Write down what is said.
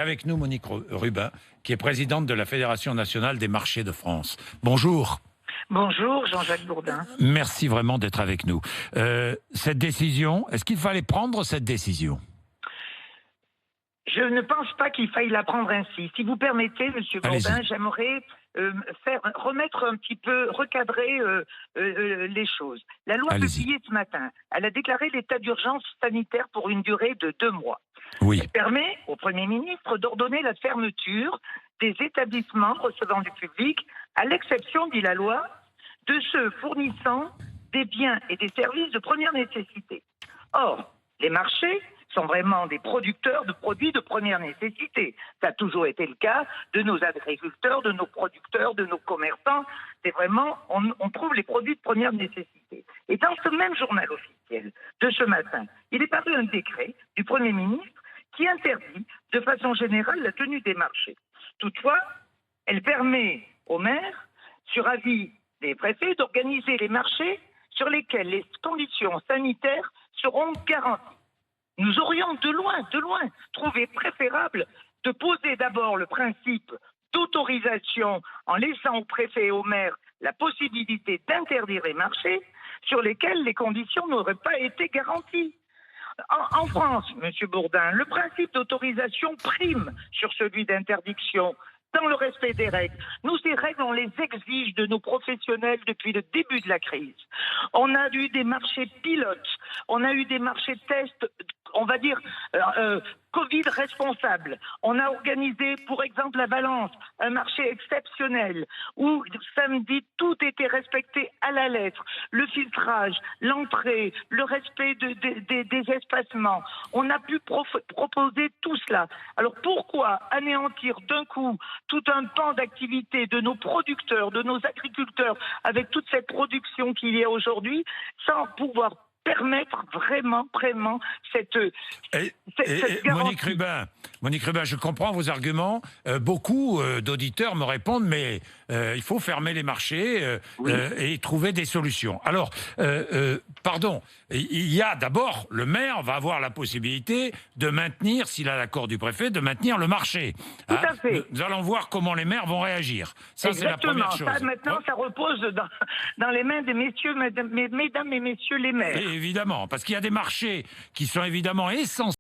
Avec nous, Monique Rubin, qui est présidente de la Fédération nationale des marchés de France. Bonjour. Bonjour, Jean-Jacques Bourdin. Merci vraiment d'être avec nous. Cette décision, est-ce qu'il fallait prendre cette décision? Je ne pense pas qu'il faille la prendre ainsi. Si vous permettez, Monsieur Bourdin, j'aimerais remettre un petit peu, recadrer les choses. La loi publiée ce matin, elle a déclaré l'état d'urgence sanitaire pour une durée de 2 mois. Oui. Elle permet au Premier ministre d'ordonner la fermeture des établissements recevant du public, à l'exception, dit la loi, de ceux fournissant des biens et des services de première nécessité. Or, les marchés sont vraiment des producteurs de produits de première nécessité. Ça a toujours été le cas de nos agriculteurs, de nos producteurs, de nos commerçants. C'est vraiment, on trouve les produits de première nécessité. Et dans ce même journal officiel de ce matin, il est paru un décret du Premier ministre qui interdit de façon générale la tenue des marchés. Toutefois, elle permet aux maires, sur avis des préfets, d'organiser les marchés sur lesquels les conditions sanitaires seront garanties. Nous aurions de loin trouvé préférable de poser d'abord le principe d'autorisation en laissant aux préfets et aux maires la possibilité d'interdire les marchés sur lesquels les conditions n'auraient pas été garanties. En France, M. Bourdin, le principe d'autorisation prime sur celui d'interdiction dans le respect des règles. Nous, ces règles, on les exige de nos professionnels depuis le début de la crise. On a eu des marchés pilotes, on a eu des marchés tests, on va dire, Covid responsable. On a organisé, pour exemple, à Valence, un marché exceptionnel où samedi, tout était respecté à la lettre. Le filtrage, l'entrée, le respect des espacements. On a pu proposer tout cela. Alors pourquoi anéantir d'un coup tout un pan d'activité de nos producteurs, de nos agriculteurs, avec toute cette production qu'il y a aujourd'hui, sans pouvoir permettre vraiment cette garantie. Monique Rubin, je comprends vos arguments. Beaucoup d'auditeurs me répondent, mais il faut fermer les marchés et trouver des solutions. Alors, pardon, il y a d'abord, le maire va avoir la possibilité de maintenir, s'il a l'accord du préfet, de maintenir le marché. Tout à fait. Nous allons voir comment les maires vont réagir. Ça, c'est la première chose. Ça, maintenant, ça repose dans les mains des messieurs, mesdames et messieurs les maires. Et évidemment, parce qu'il y a des marchés qui sont évidemment essentiels.